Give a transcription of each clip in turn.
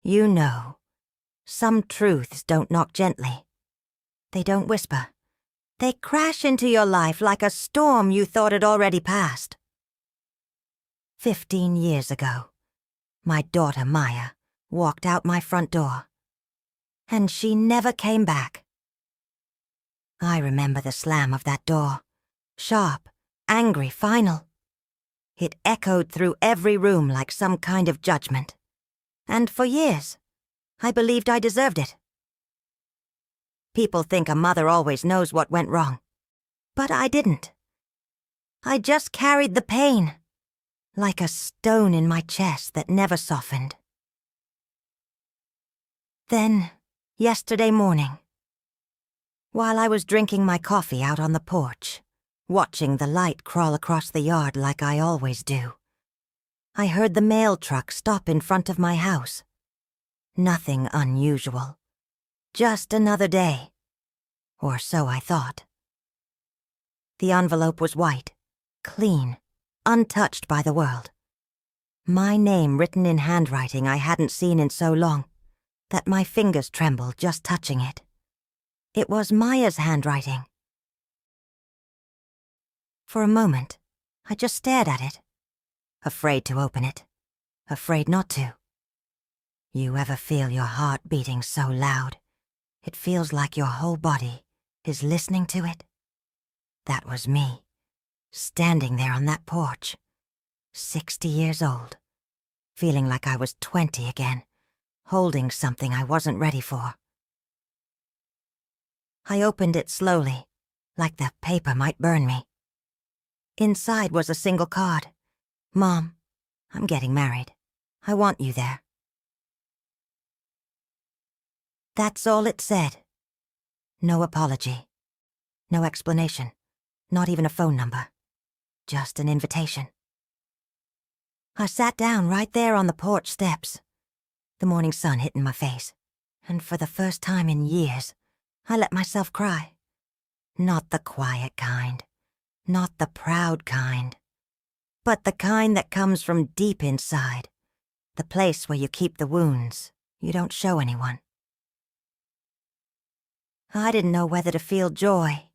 You know, some truths don't knock gently. They don't whisper. They crash into your life like a storm you thought had already passed. 15 years ago, my daughter Maya walked out my front door, and she never came back. I remember the slam of that door, sharp, angry, final. It echoed through every room like some kind of judgment, and for years, I believed I deserved it. People think a mother always knows what went wrong, but I didn't. I just carried the pain, like a stone in my chest that never softened. Then, yesterday morning, while I was drinking my coffee out on the porch, watching the light crawl across the yard like I always do, I heard the mail truck stop in front of my house. Nothing unusual. Just another day. Or so I thought. The envelope was white, clean, untouched by the world. My name written in handwriting I hadn't seen in so long that my fingers trembled just touching it. It was Maya's handwriting. For a moment, I just stared at it, afraid to open it, afraid not to. You ever feel your heart beating so loud, it feels like your whole body is listening to it? That was me, standing there on that porch, 60 years old, feeling like I was 20 again, holding something I wasn't ready for. I opened it slowly, like the paper might burn me. Inside was a single card. Mom, I'm getting married. I want you there. That's all it said. No apology. No explanation. Not even a phone number. Just an invitation. I sat down right there on the porch steps, the morning sun hitting my face, and for the first time in years, I let myself cry. Not the quiet kind. Not the proud kind. But the kind that comes from deep inside. The place where you keep the wounds you don't show anyone. I didn't know whether to feel joy,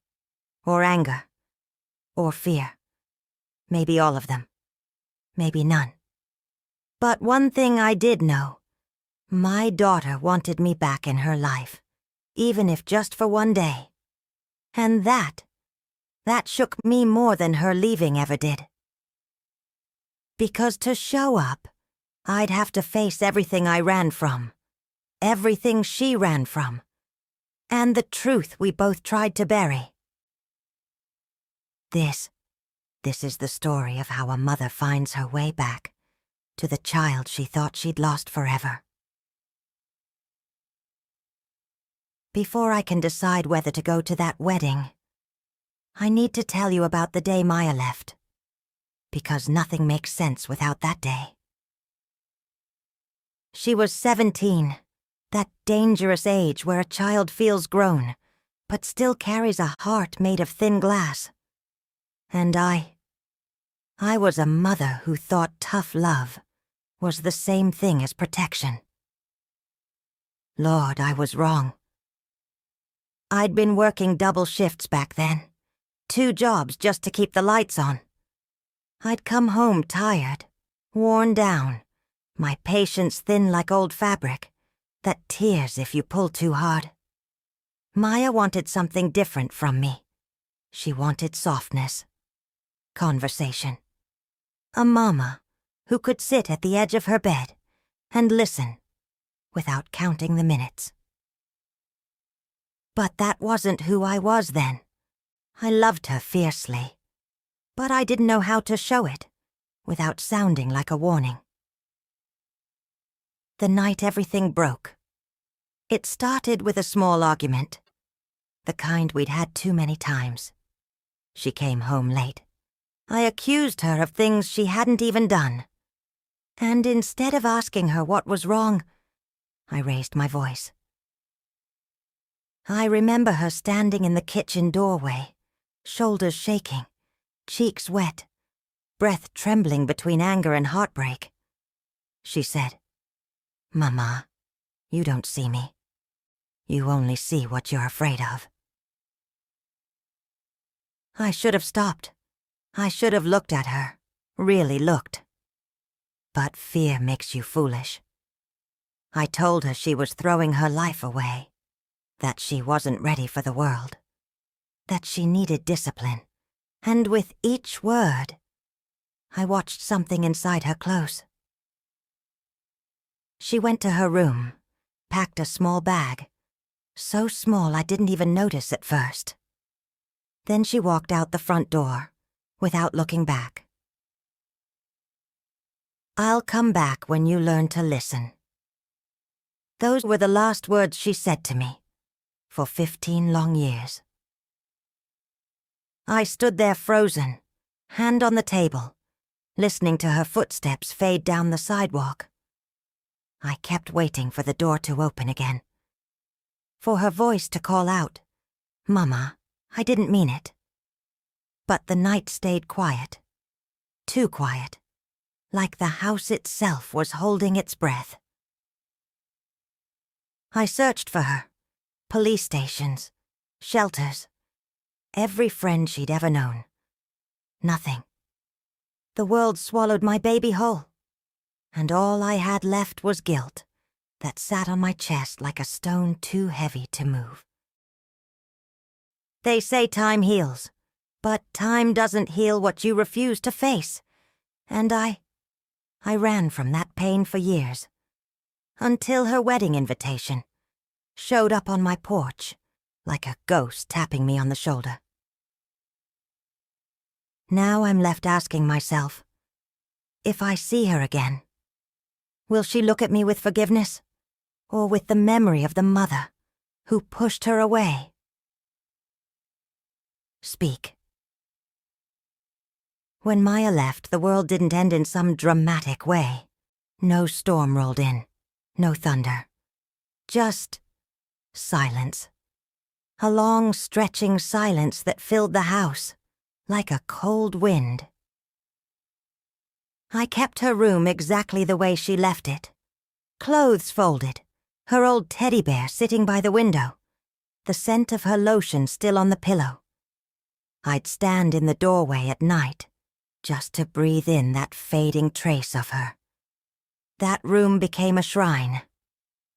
or anger, or fear. Maybe all of them. Maybe none. But one thing I did know. My daughter wanted me back in her life, even if just for one day. And that shook me more than her leaving ever did. Because to show up, I'd have to face everything I ran from, everything she ran from, and the truth we both tried to bury. This is the story of how a mother finds her way back to the child she thought she'd lost forever. Before I can decide whether to go to that wedding, I need to tell you about the day Maya left, because nothing makes sense without that day. She was 17, that dangerous age where a child feels grown, but still carries a heart made of thin glass. And I was a mother who thought tough love was the same thing as protection. Lord, I was wrong. I'd been working double shifts back then, 2 jobs just to keep the lights on. I'd come home tired, worn down, my patience thin like old fabric, that tears if you pull too hard. Maya wanted something different from me. She wanted softness, conversation. A mama who could sit at the edge of her bed and listen without counting the minutes. But that wasn't who I was then. I loved her fiercely, but I didn't know how to show it without sounding like a warning. The night everything broke. It started with a small argument, the kind we'd had too many times. She came home late. I accused her of things she hadn't even done. And instead of asking her what was wrong, I raised my voice. I remember her standing in the kitchen doorway, shoulders shaking, cheeks wet, breath trembling between anger and heartbreak. She said, "Mama, You don't see me. You only see what you're afraid of. I should have stopped. I should have looked at her. Really looked. But fear makes you foolish. I told her she was throwing her life away, that she wasn't ready for the world, that she needed discipline, and with each word, I watched something inside her close. She went to her room, packed a small bag, so small I didn't even notice at first. Then she walked out the front door, without looking back. I'll come back when you learn to listen. Those were the last words she said to me, for 15 long years. I stood there frozen, hand on the table, listening to her footsteps fade down the sidewalk. I kept waiting for the door to open again, for her voice to call out, "Mama, I didn't mean it." But the night stayed quiet, too quiet, like the house itself was holding its breath. I searched for her, police stations, shelters, every friend she'd ever known. Nothing. The world swallowed my baby whole, and all I had left was guilt that sat on my chest like a stone too heavy to move. They say time heals, but time doesn't heal what you refuse to face, and I ran from that pain for years, until her wedding invitation showed up on my porch like a ghost tapping me on the shoulder. Now I'm left asking myself, if I see her again, will she look at me with forgiveness, or with the memory of the mother who pushed her away? Speak. When Maya left, the world didn't end in some dramatic way. No storm rolled in, no thunder. Just silence. A long, stretching silence that filled the house, like a cold wind. I kept her room exactly the way she left it. Clothes folded, her old teddy bear sitting by the window, the scent of her lotion still on the pillow. I'd stand in the doorway at night, just to breathe in that fading trace of her. That room became a shrine,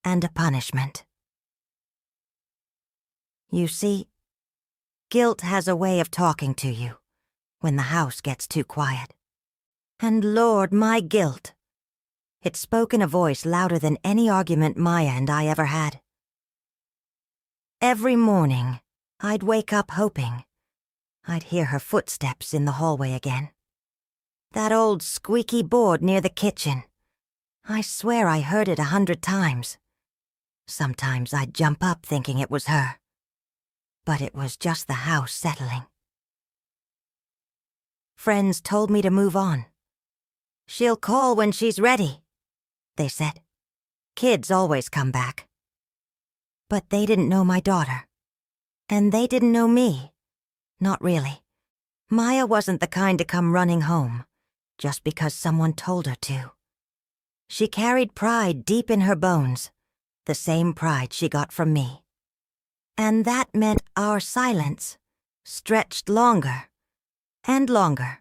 and a punishment. You see, guilt has a way of talking to you when the house gets too quiet. And Lord, my guilt! It spoke in a voice louder than any argument Maya and I ever had. Every morning, I'd wake up hoping I'd hear her footsteps in the hallway again. That old squeaky board near the kitchen. I swear I heard it 100 times. Sometimes I'd jump up thinking it was her. But it was just the house settling. Friends told me to move on. She'll call when she's ready, they said. Kids always come back. But they didn't know my daughter. And they didn't know me. Not really. Maya wasn't the kind to come running home, just because someone told her to. She carried pride deep in her bones, the same pride she got from me. And that meant our silence stretched longer and longer,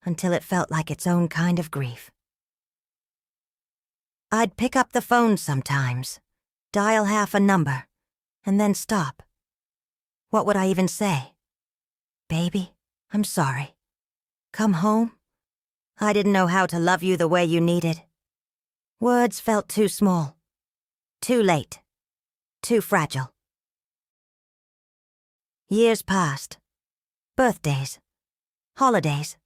until it felt like its own kind of grief. I'd pick up the phone sometimes, dial half a number, and then stop. What would I even say? Baby, I'm sorry. Come home? I didn't know how to love you the way you needed. Words felt too small, too late, too fragile. Years passed. Birthdays, holidays,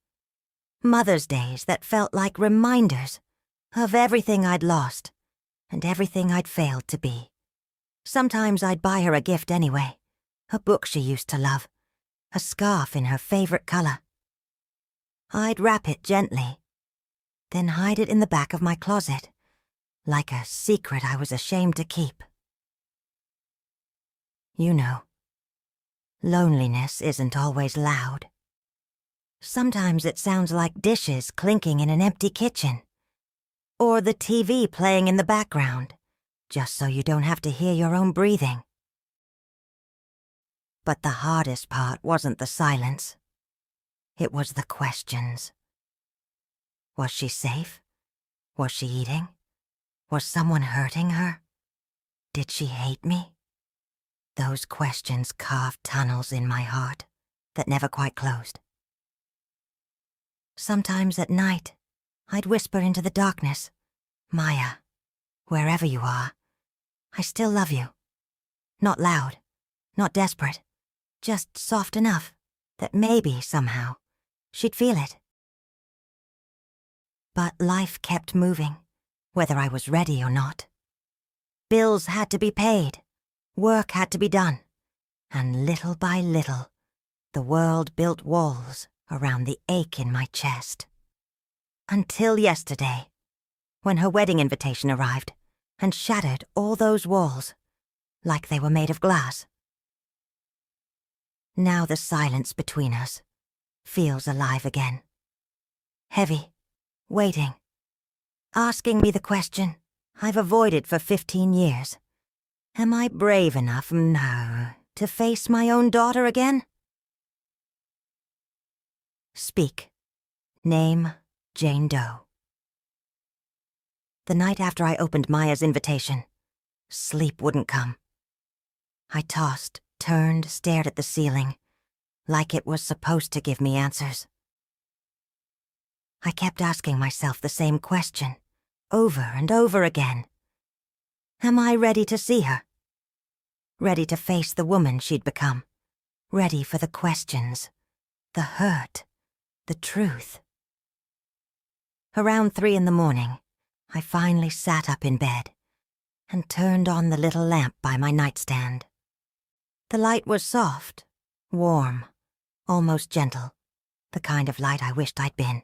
Mother's Days that felt like reminders of everything I'd lost and everything I'd failed to be. Sometimes I'd buy her a gift anyway, a book she used to love, a scarf in her favorite color. I'd wrap it gently, then hide it in the back of my closet, like a secret I was ashamed to keep. You know, loneliness isn't always loud. Sometimes it sounds like dishes clinking in an empty kitchen, or the TV playing in the background, just so you don't have to hear your own breathing. But the hardest part wasn't the silence. It was the questions. Was she safe? Was she eating? Was someone hurting her? Did she hate me? Those questions carved tunnels in my heart that never quite closed. Sometimes at night, I'd whisper into the darkness, "Maya, wherever you are, I still love you." Not loud, not desperate, just soft enough that maybe, somehow, she'd feel it. But life kept moving, whether I was ready or not. Bills had to be paid, work had to be done, and little by little, the world built walls around the ache in my chest. Until yesterday, when her wedding invitation arrived and shattered all those walls, like they were made of glass. Now the silence between us feels alive again. Heavy, waiting, asking me the question I've avoided for 15 years. Am I brave enough now to face my own daughter again? Speak. Name, Jane Doe. The night after I opened Maya's invitation, sleep wouldn't come. I tossed, turned, stared at the ceiling, like it was supposed to give me answers. I kept asking myself the same question, over and over again. Am I ready to see her? Ready to face the woman she'd become? Ready for the questions, the hurt, the truth? Around 3 a.m, I finally sat up in bed and turned on the little lamp by my nightstand. The light was soft, warm, almost gentle, the kind of light I wished I'd been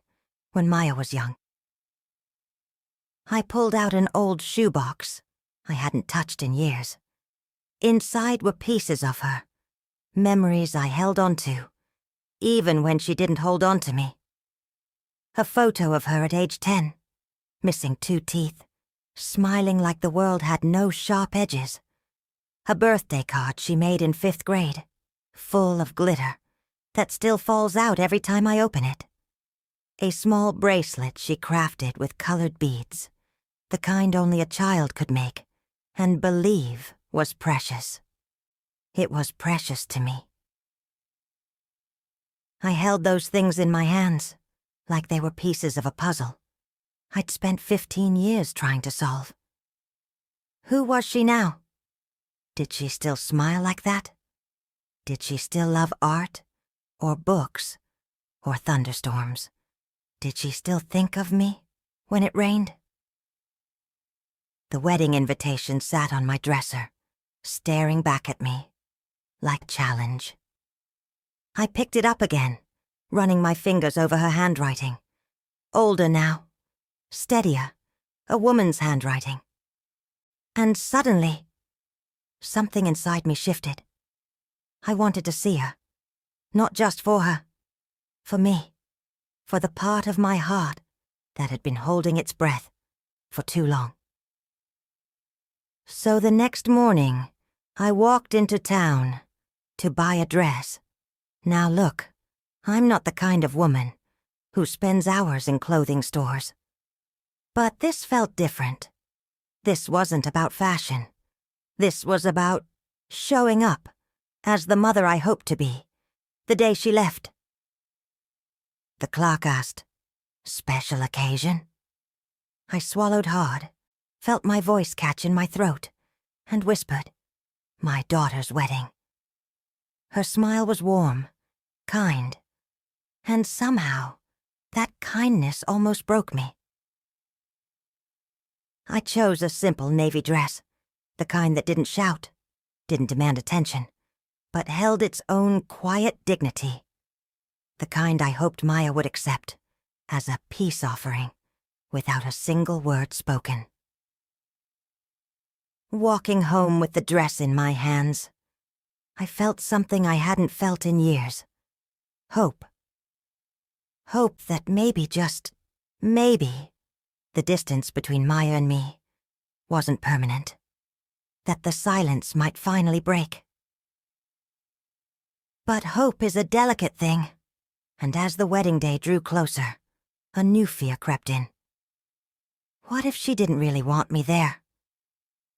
when Maya was young. I pulled out an old shoebox I hadn't touched in years. Inside were pieces of her, memories I held on to, even when she didn't hold on to me. A photo of her at age 10, missing 2 teeth, smiling like the world had no sharp edges. A birthday card she made in 5th grade, full of glitter, that still falls out every time I open it. A small bracelet she crafted with colored beads, the kind only a child could make, and believe was precious. It was precious to me. I held those things in my hands, like they were pieces of a puzzle I'd spent 15 years trying to solve. Who was she now? Did she still smile like that? Did she still love art, or books, or thunderstorms? Did she still think of me when it rained? The wedding invitation sat on my dresser, staring back at me, like challenge. I picked it up again, running my fingers over her handwriting. Older now, steadier, a woman's handwriting. And suddenly, something inside me shifted. I wanted to see her, not just for her, for me, for the part of my heart that had been holding its breath for too long. So the next morning, I walked into town to buy a dress. Now look, I'm not the kind of woman who spends hours in clothing stores. But this felt different. This wasn't about fashion. This was about showing up as the mother I hoped to be, the day she left. The clerk asked, "Special occasion?" I swallowed hard, felt my voice catch in my throat, and whispered, "My daughter's wedding." Her smile was warm, kind, and somehow that kindness almost broke me. I chose a simple navy dress, the kind that didn't shout, didn't demand attention, but held its own quiet dignity. The kind I hoped Maya would accept as a peace offering, without a single word spoken. Walking home with the dress in my hands, I felt something I hadn't felt in years. Hope. Hope that maybe, just maybe, the distance between Maya and me wasn't permanent. that the silence might finally break. But hope is a delicate thing, and as the wedding day drew closer, a new fear crept in. What if she didn't really want me there?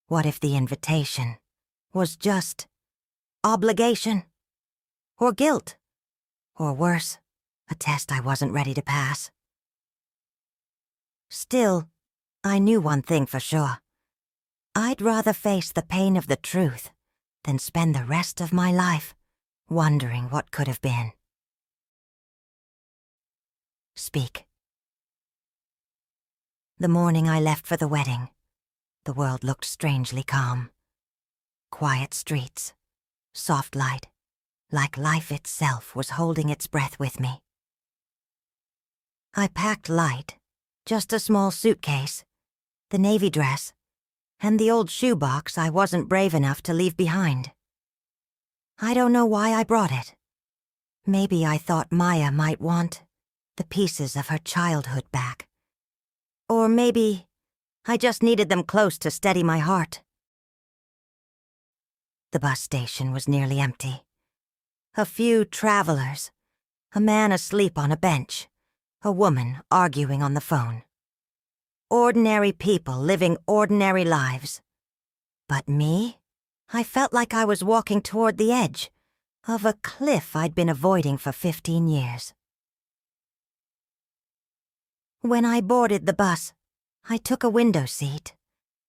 What if the invitation was just obligation? Or guilt? Or worse, a test I wasn't ready to pass? Still, I knew one thing for sure. I'd rather face the pain of the truth than spend the rest of my life wondering what could have been. Speak. The morning I left for the wedding, the world looked strangely calm. Quiet streets, soft light, like life itself was holding its breath with me. I packed light, just a small suitcase, the navy dress, and the old shoebox I wasn't brave enough to leave behind. I don't know why I brought it. Maybe I thought Maya might want the pieces of her childhood back. Or maybe I just needed them close to steady my heart. The bus station was nearly empty. A few travelers, a man asleep on a bench, a woman arguing on the phone. Ordinary people living ordinary lives. But me? I felt like I was walking toward the edge of a cliff I'd been avoiding for 15 years. When I boarded the bus, I took a window seat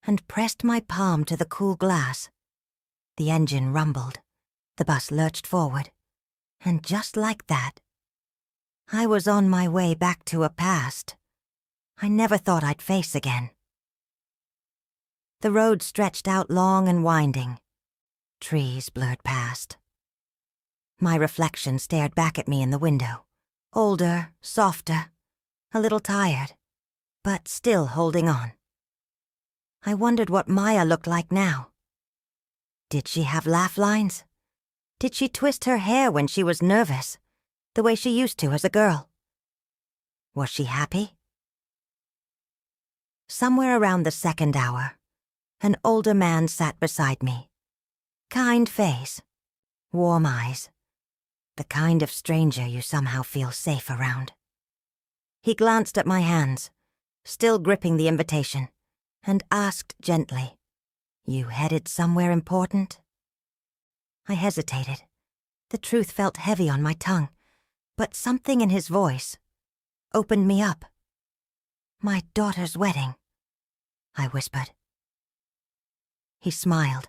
and pressed my palm to the cool glass. The engine rumbled, the bus lurched forward, and just like that, I was on my way back to a past I never thought I'd face again. The road stretched out long and winding. Trees blurred past. My reflection stared back at me in the window, older, softer, a little tired, but still holding on. I wondered what Maya looked like now. Did she have laugh lines? Did she twist her hair when she was nervous, the way she used to as a girl? Was she happy? Somewhere around the second hour, an older man sat beside me. Kind face, warm eyes, the kind of stranger you somehow feel safe around. He glanced at my hands, still gripping the invitation, and asked gently, "You headed somewhere important?" I hesitated. The truth felt heavy on my tongue, but something in his voice opened me up. "My daughter's wedding," I whispered. He smiled,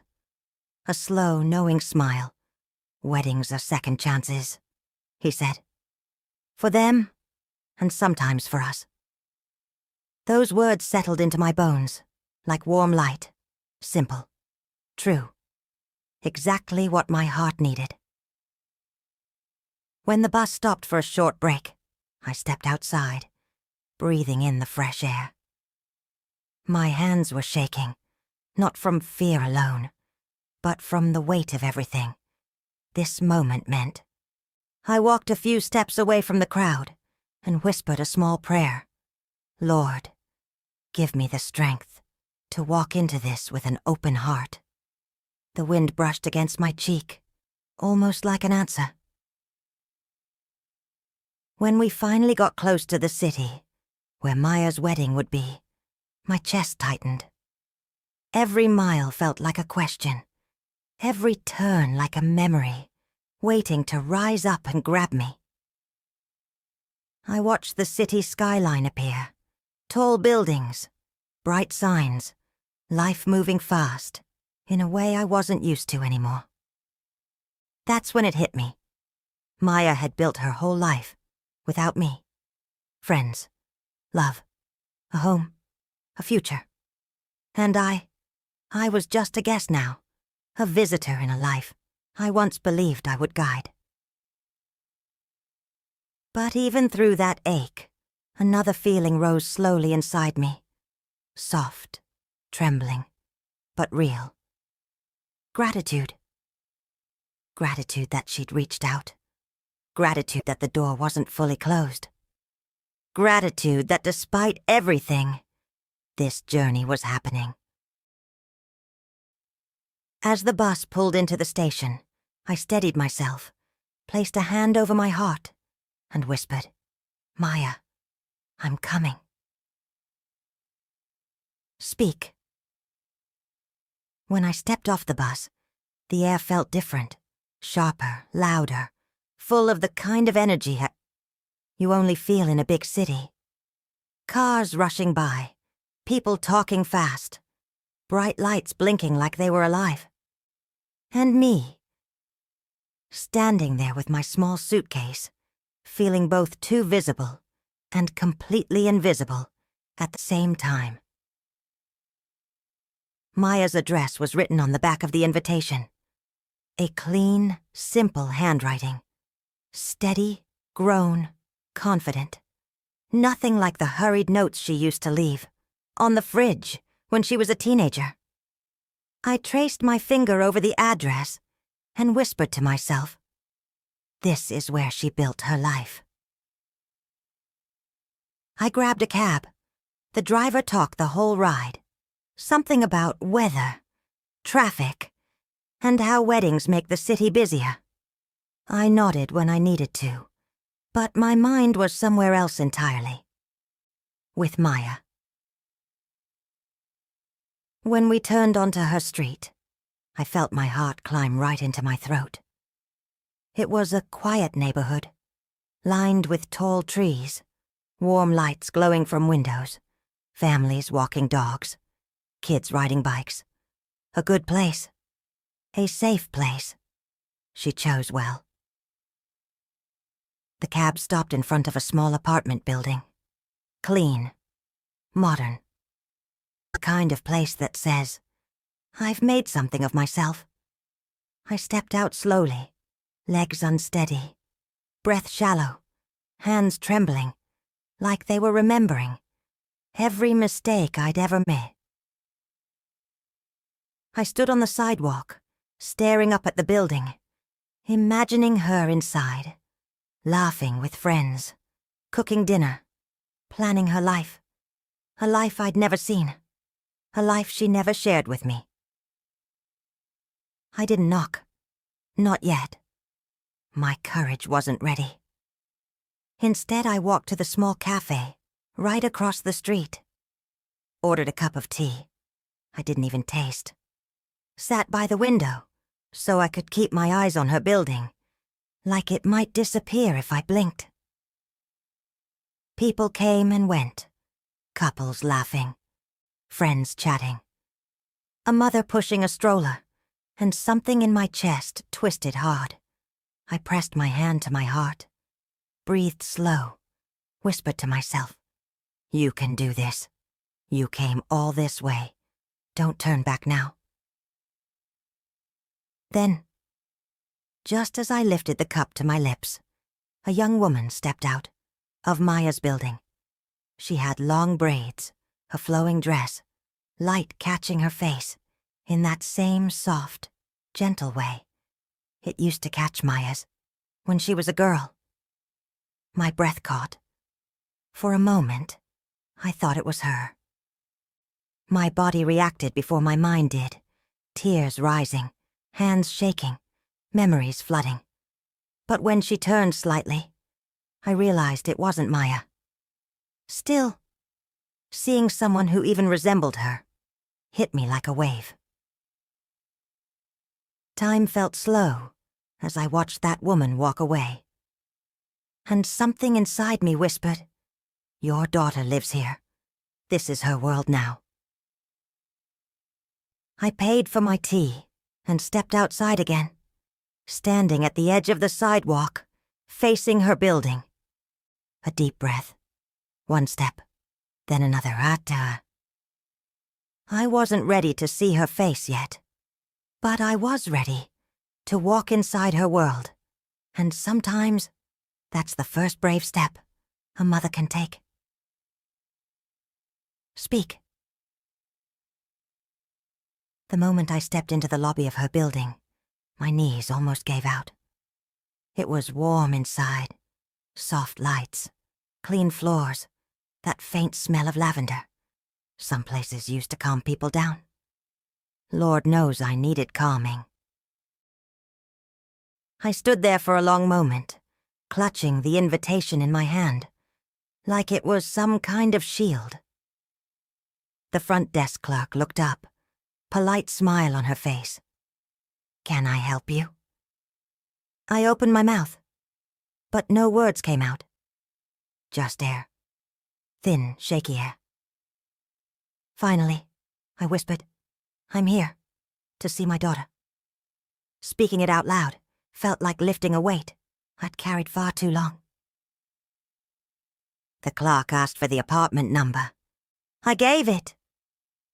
a slow, knowing smile. "Weddings are second chances," he said. "For them, and sometimes for us." Those words settled into my bones, like warm light. Simple. True. Exactly what my heart needed. When the bus stopped for a short break, I stepped outside, breathing in the fresh air. My hands were shaking, not from fear alone, but from the weight of everything this moment meant. I walked a few steps away from the crowd and whispered a small prayer. "Lord, give me the strength to walk into this with an open heart." The wind brushed against my cheek, almost like an answer. When we finally got close to the city, where Maya's wedding would be, my chest tightened. Every mile felt like a question, every turn like a memory, waiting to rise up and grab me. I watched the city skyline appear, tall buildings, bright signs, life moving fast, in a way I wasn't used to anymore. That's when it hit me. Maya had built her whole life without me. Friends, love, a home, a future. And I was just a guest now, a visitor in a life I once believed I would guide. But even through that ache, another feeling rose slowly inside me. Soft, trembling, but real. Gratitude. Gratitude that she'd reached out. Gratitude that the door wasn't fully closed. Gratitude that despite everything, this journey was happening. As the bus pulled into the station, I steadied myself, placed a hand over my heart, and whispered, "Maya, I'm coming. Speak." When I stepped off the bus, the air felt different, sharper, louder, full of the kind of energy you only feel in a big city. Cars rushing by, people talking fast, bright lights blinking like they were alive. And me, standing there with my small suitcase, feeling both too visible and completely invisible at the same time. Maya's address was written on the back of the invitation. A clean, simple handwriting. Steady, grown, confident. Nothing like the hurried notes she used to leave, on the fridge, when she was a teenager. I traced my finger over the address and whispered to myself, this is where she built her life. I grabbed a cab. The driver talked the whole ride. Something about weather, traffic, and how weddings make the city busier. I nodded when I needed to, but my mind was somewhere else entirely. With Maya. When we turned onto her street, I felt my heart climb right into my throat. It was a quiet neighborhood, lined with tall trees, warm lights glowing from windows, families walking dogs, kids riding bikes. A good place. A safe place. She chose well. The cab stopped in front of a small apartment building. Clean. Modern. The kind of place that says, I've made something of myself. I stepped out slowly, legs unsteady, breath shallow, hands trembling, like they were remembering every mistake I'd ever made. I stood on the sidewalk, staring up at the building, imagining her inside, laughing with friends, cooking dinner, planning her life, a life I'd never seen, a life she never shared with me. I didn't knock. Not yet. My courage wasn't ready. Instead, I walked to the small cafe, right across the street. Ordered a cup of tea. I didn't even taste. Sat by the window, so I could keep my eyes on her building, like it might disappear if I blinked. People came and went, couples laughing, friends chatting, a mother pushing a stroller, and something in my chest twisted hard. I pressed my hand to my heart, breathed slow, whispered to myself, you can do this. You came all this way. Don't turn back now. Then, just as I lifted the cup to my lips, a young woman stepped out, of Maya's building. She had long braids, a flowing dress, light catching her face, in that same soft, gentle way it used to catch Maya's, when she was a girl. My breath caught. For a moment, I thought it was her. My body reacted before my mind did, tears rising, hands shaking, memories flooding. But when she turned slightly, I realized it wasn't Maya. Still, seeing someone who even resembled her hit me like a wave. Time felt slow as I watched that woman walk away. And something inside me whispered, your daughter lives here. This is her world now. I paid for my tea and stepped outside again, standing at the edge of the sidewalk, facing her building. A deep breath. One step, then another. I wasn't ready to see her face yet, but I was ready to walk inside her world, and sometimes that's the first brave step a mother can take. Speak. The moment I stepped into the lobby of her building, my knees almost gave out. It was warm inside, soft lights, clean floors, that faint smell of lavender. Some places used to calm people down. Lord knows I needed calming. I stood there for a long moment, clutching the invitation in my hand, like it was some kind of shield. The front desk clerk looked up, polite smile on her face. "Can I help you?" I opened my mouth, but no words came out. Just air. Thin, shaky air. Finally, I whispered, "I'm here, to see my daughter." Speaking it out loud felt like lifting a weight I'd carried far too long. The clerk asked for the apartment number. I gave it.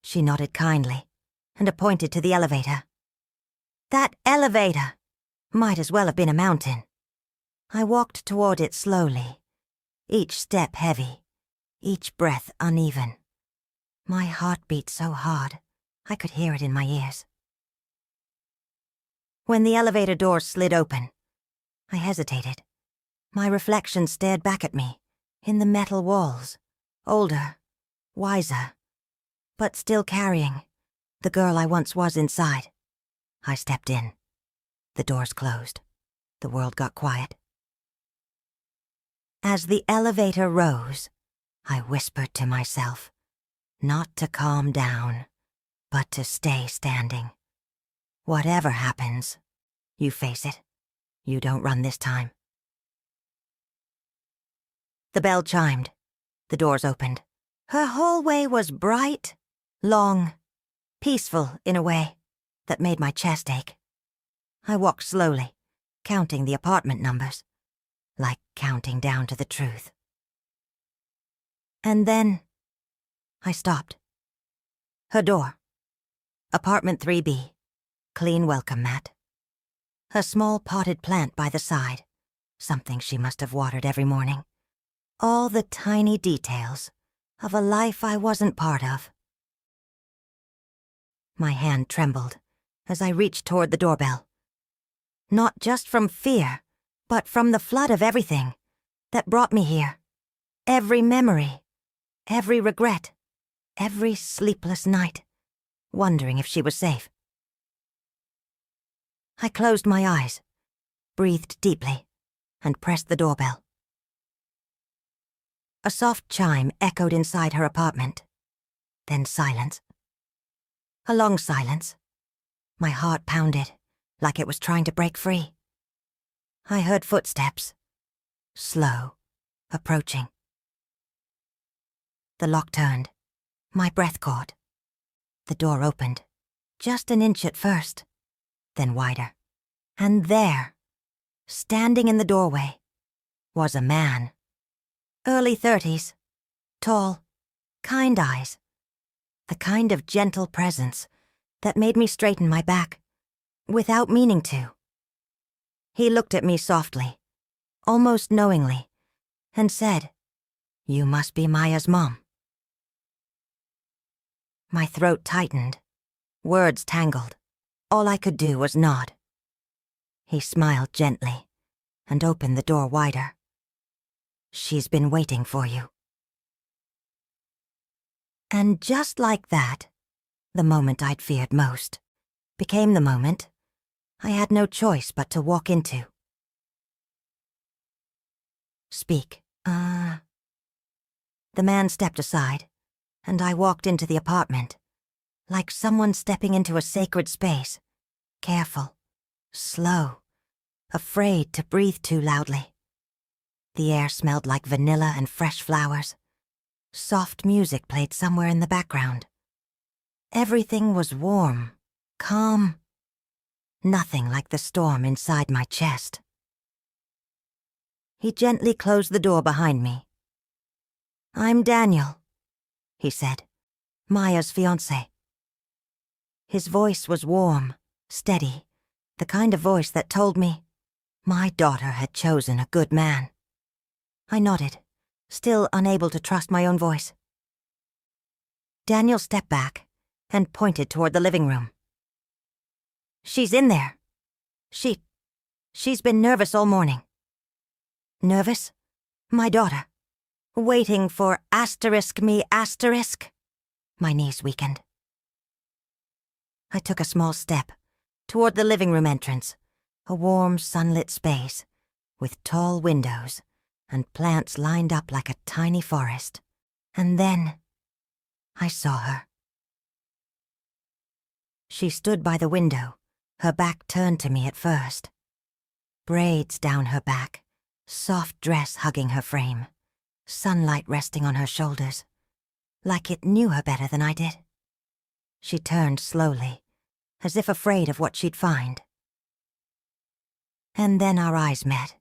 She nodded kindly and pointed to the elevator. That elevator might as well have been a mountain. I walked toward it slowly, each step heavy, each breath uneven. My heart beat so hard, I could hear it in my ears. When the elevator doors slid open, I hesitated. My reflection stared back at me, in the metal walls, older, wiser, but still carrying the girl I once was inside. I stepped in. The doors closed. The world got quiet. As the elevator rose, I whispered to myself, not to calm down, but to stay standing. Whatever happens, you face it. You don't run this time. The bell chimed. The doors opened. Her hallway was bright, long, peaceful in a way that made my chest ache. I walked slowly, counting the apartment numbers, like counting down to the truth. And then I stopped. Her door. Apartment 3B. Clean welcome mat. A small potted plant by the side, something she must have watered every morning. All the tiny details of a life I wasn't part of. My hand trembled as I reached toward the doorbell. Not just from fear, but from the flood of everything that brought me here. Every memory, every regret, every sleepless night, wondering if she was safe. I closed my eyes, breathed deeply, and pressed the doorbell. A soft chime echoed inside her apartment. Then silence. A long silence. My heart pounded, like it was trying to break free. I heard footsteps. Slow, approaching. The lock turned. My breath caught. The door opened, just an inch at first, then wider. And there, standing in the doorway, was a man. Early 30s, tall, kind eyes. The kind of gentle presence that made me straighten my back, without meaning to. He looked at me softly, almost knowingly, and said, "You must be Maya's mom." My throat tightened, words tangled. All I could do was nod. He smiled gently and opened the door wider. "She's been waiting for you." And just like that, the moment I'd feared most became the moment I had no choice but to walk into. "Speak." The man stepped aside, and I walked into the apartment, like someone stepping into a sacred space, careful, slow, afraid to breathe too loudly. The air smelled like vanilla and fresh flowers. Soft music played somewhere in the background. Everything was warm, calm. Nothing like the storm inside my chest. He gently closed the door behind me. "I'm Daniel," he said, "Maya's fiancé." His voice was warm, steady, the kind of voice that told me my daughter had chosen a good man. I nodded, still unable to trust my own voice. Daniel stepped back and pointed toward the living room. "She's in there. She's been nervous all morning." Nervous? My daughter. Waiting for *me*. My knees weakened. I took a small step toward the living room entrance, a warm, sunlit space with tall windows and plants lined up like a tiny forest. And then I saw her. She stood by the window, her back turned to me at first. Braids down her back, soft dress hugging her frame, sunlight resting on her shoulders, like it knew her better than I did. She turned slowly, as if afraid of what she'd find. And then our eyes met.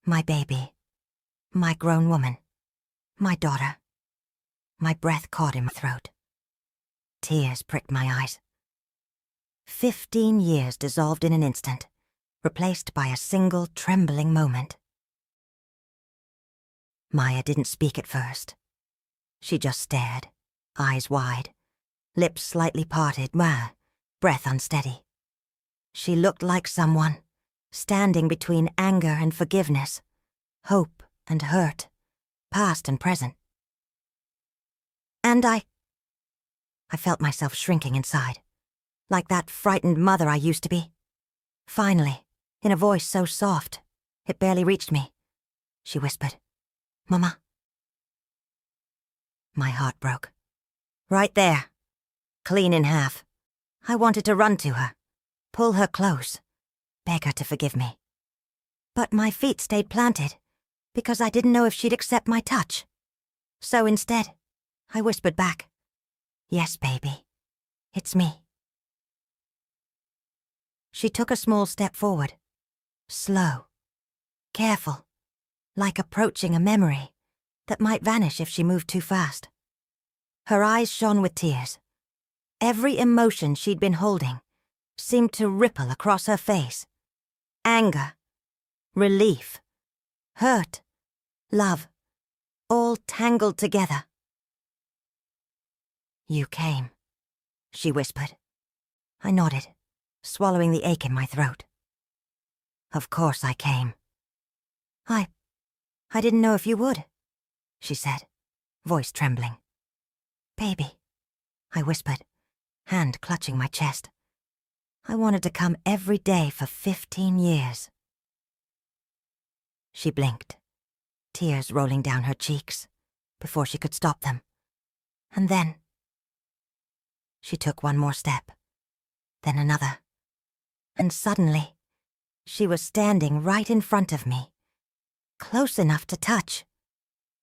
My baby, my grown woman, my daughter. My breath caught in my throat. Tears pricked my eyes. 15 years dissolved in an instant, replaced by a single trembling moment. Maya didn't speak at first. She just stared, eyes wide, lips slightly parted, breath unsteady. She looked like someone standing between anger and forgiveness, hope and hurt, past and present. And I felt myself shrinking inside, like that frightened mother I used to be. Finally, in a voice so soft, it barely reached me, she whispered, "Mama." My heart broke. Right there, clean in half. I wanted to run to her, pull her close, beg her to forgive me. But my feet stayed planted, because I didn't know if she'd accept my touch. So instead, I whispered back, "Yes, baby, it's me." She took a small step forward, slow, careful, like approaching a memory that might vanish if she moved too fast. Her eyes shone with tears. Every emotion she'd been holding seemed to ripple across her face. Anger, relief, hurt, love, all tangled together. "You came," she whispered. I nodded, swallowing the ache in my throat. "Of course I came." I didn't know if you would," she said, voice trembling. "Baby," I whispered, hand clutching my chest. "I wanted to come every day for 15 years. She blinked, tears rolling down her cheeks, before she could stop them. And then she took one more step, then another, and suddenly she was standing right in front of me, close enough to touch.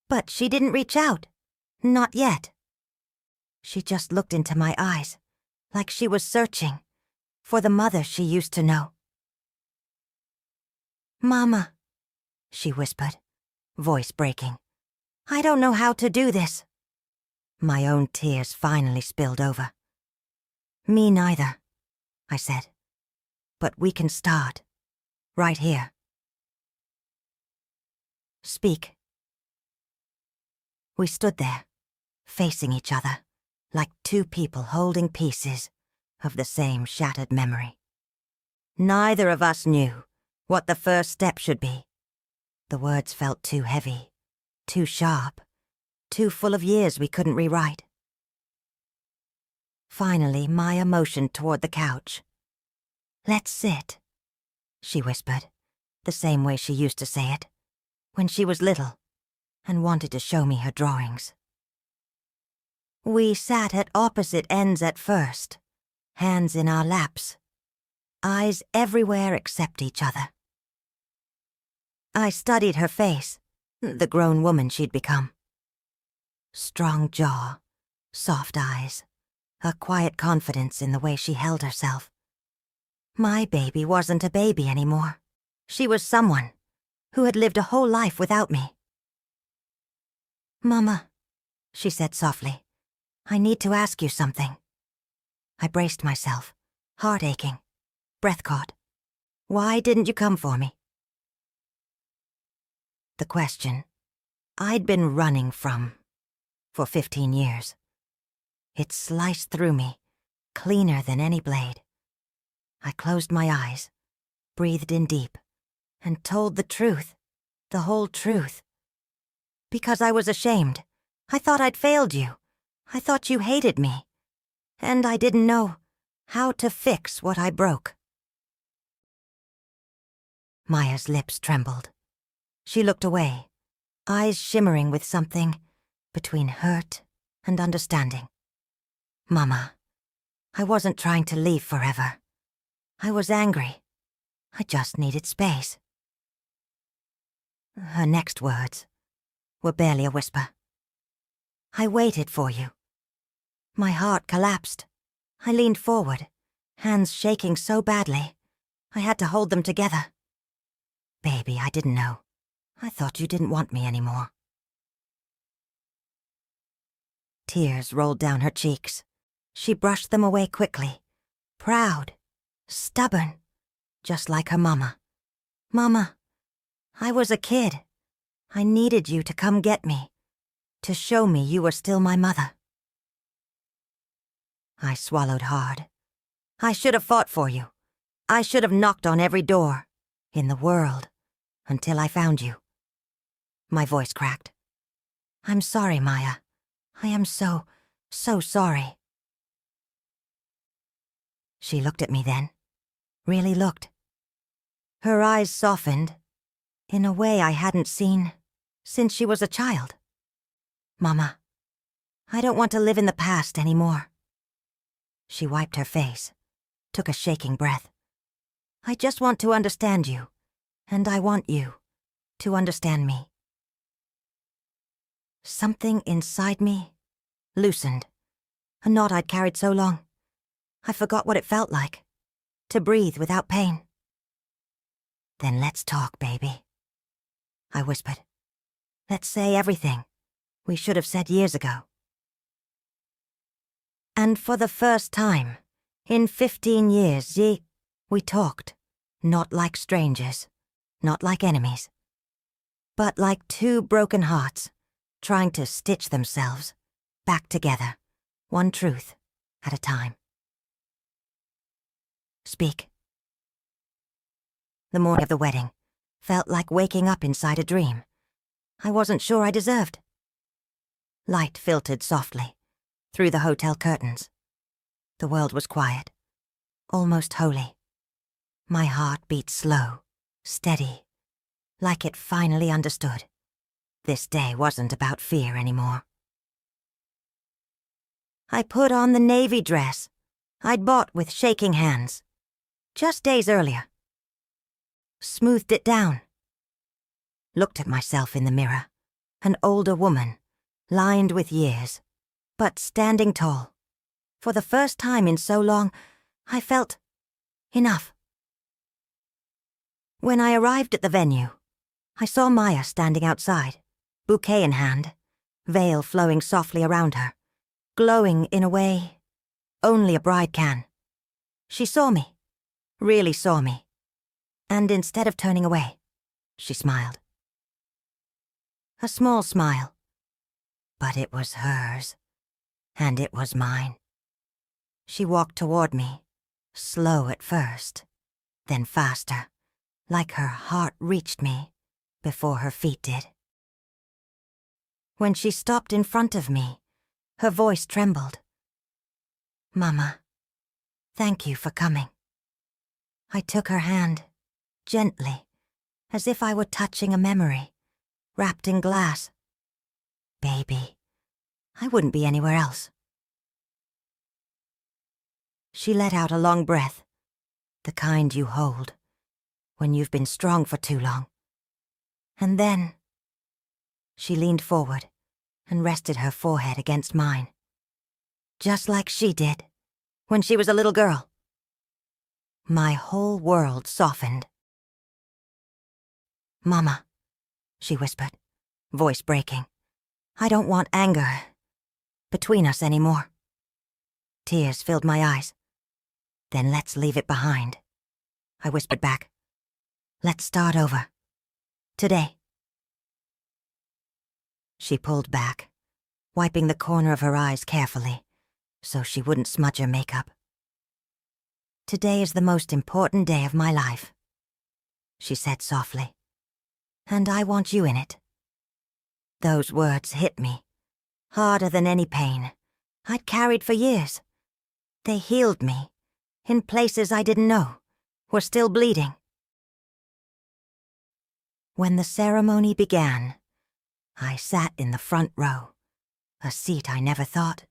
But she didn't reach out, not yet. She just looked into my eyes, like she was searching for the mother she used to know. "Mama," she whispered, voice breaking. "I don't know how to do this." My own tears finally spilled over. "Me neither," I said. "But we can start, right here." "Speak." We stood there, facing each other, like two people holding pieces of the same shattered memory. Neither of us knew what the first step should be. The words felt too heavy, too sharp, too full of years we couldn't rewrite. Finally, Maya motioned toward the couch. "Let's sit," she whispered, the same way she used to say it, when she was little and wanted to show me her drawings. We sat at opposite ends at first, hands in our laps, eyes everywhere except each other. I studied her face, the grown woman she'd become. Strong jaw, soft eyes, a quiet confidence in the way she held herself. My baby wasn't a baby anymore. She was someone who had lived a whole life without me. "Mama," she said softly, "I need to ask you something." I braced myself, heart aching, breath caught. "Why didn't you come for me?" The question I'd been running from for 15 years. It sliced through me, cleaner than any blade. I closed my eyes, breathed in deep, and told the truth, the whole truth. Because I was ashamed. I thought I'd failed you. I thought you hated me. And I didn't know How to fix what I broke. Maya's lips trembled. She looked away, eyes shimmering with something between hurt and understanding. Mama, I wasn't trying to leave forever. I was angry. I just needed space. Her next words were barely a whisper. I waited for you. My heart collapsed. I leaned forward, hands shaking so badly, I had to hold them together. Baby, I didn't know. I thought you didn't want me anymore. Tears rolled down her cheeks. She brushed them away quickly. Proud, stubborn, just like her mama. Mama, I was a kid. I needed you to come get me, to show me you were still my mother. I swallowed hard. I should have fought for you. I should have knocked on every door in the world until I found you. My voice cracked. I'm sorry, Maya. I am so sorry. She looked at me then. Really looked. Her eyes softened in a way I hadn't seen since she was a child. Mama, I don't want to live in the past anymore. She wiped her face, took a shaking breath. I just want to understand you, and I want you to understand me. Something inside me loosened, a knot I'd carried so long. I forgot what it felt like, to breathe without pain. Then let's talk, baby, I whispered. Let's say everything we should have said years ago. And for the first time, in 15 years, we talked, not like strangers, not like enemies, but like two broken hearts trying to stitch themselves back together, one truth at a time. Speak. The morning of the wedding felt like waking up inside a dream I wasn't sure I deserved. Light filtered softly through the hotel curtains. The world was quiet, almost holy. My heart beat slow, steady, like it finally understood. This day wasn't about fear anymore. I put on the navy dress I'd bought with shaking hands, just days earlier. Smoothed it down. Looked at myself in the mirror, an older woman, lined with years, but standing tall. For the first time in so long, I felt enough. When I arrived at the venue, I saw Maya standing outside, bouquet in hand, veil flowing softly around her, glowing in a way only a bride can. She saw me, really saw me, and instead of turning away, she smiled. A small smile, but it was hers, and it was mine. She walked toward me, slow at first, then faster, like her heart reached me before her feet did. When she stopped in front of me, her voice trembled. Mama, thank you for coming. I took her hand, gently, as if I were touching a memory, wrapped in glass. Baby, I wouldn't be anywhere else. She let out a long breath, the kind you hold when you've been strong for too long. And then she leaned forward and rested her forehead against mine, just like she did when she was a little girl. My whole world softened. Mama, she whispered, voice breaking. I don't want anger between us anymore. Tears filled my eyes. Then let's leave it behind, I whispered back. Let's start over. Today. She pulled back, wiping the corner of her eyes carefully, so she wouldn't smudge her makeup. Today is the most important day of my life, she said softly. And I want you in it. Those words hit me, harder than any pain I'd carried for years. They healed me in places I didn't know were still bleeding. When the ceremony began, I sat in the front row, a seat I never thought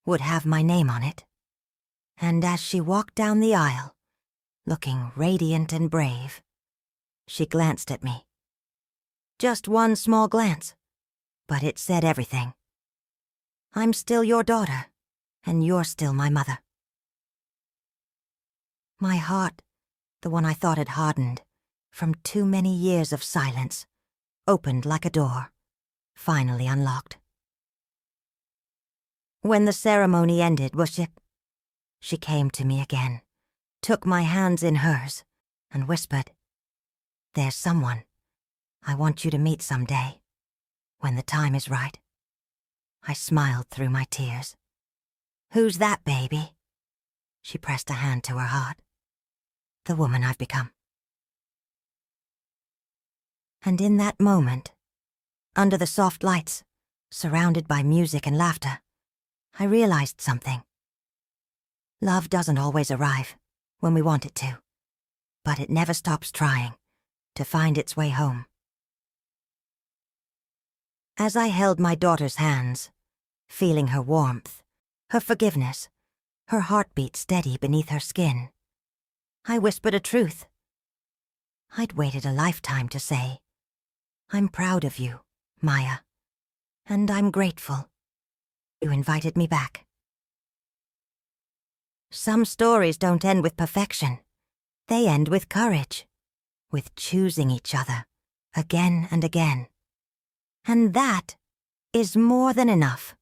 would have my name on it. And as she walked down the aisle, looking radiant and brave, she glanced at me. Just one small glance, but it said everything. I'm still your daughter, and you're still my mother. My heart, the one I thought had hardened from too many years of silence, opened like a door, finally unlocked. When the ceremony ended, she came to me again, took my hands in hers, and whispered, "There's someone I want you to meet someday, when the time is right." I smiled through my tears. "Who's that, baby?" She pressed a hand to her heart. "The woman I've become." And in that moment, under the soft lights, surrounded by music and laughter, I realized something. Love doesn't always arrive when we want it to, but it never stops trying to find its way home. As I held my daughter's hands, feeling her warmth, her forgiveness, her heartbeat steady beneath her skin, I whispered a truth I'd waited a lifetime to say. I'm proud of you, Maya, and I'm grateful you invited me back. Some stories don't end with perfection. They end with courage, with choosing each other again and again. And that is more than enough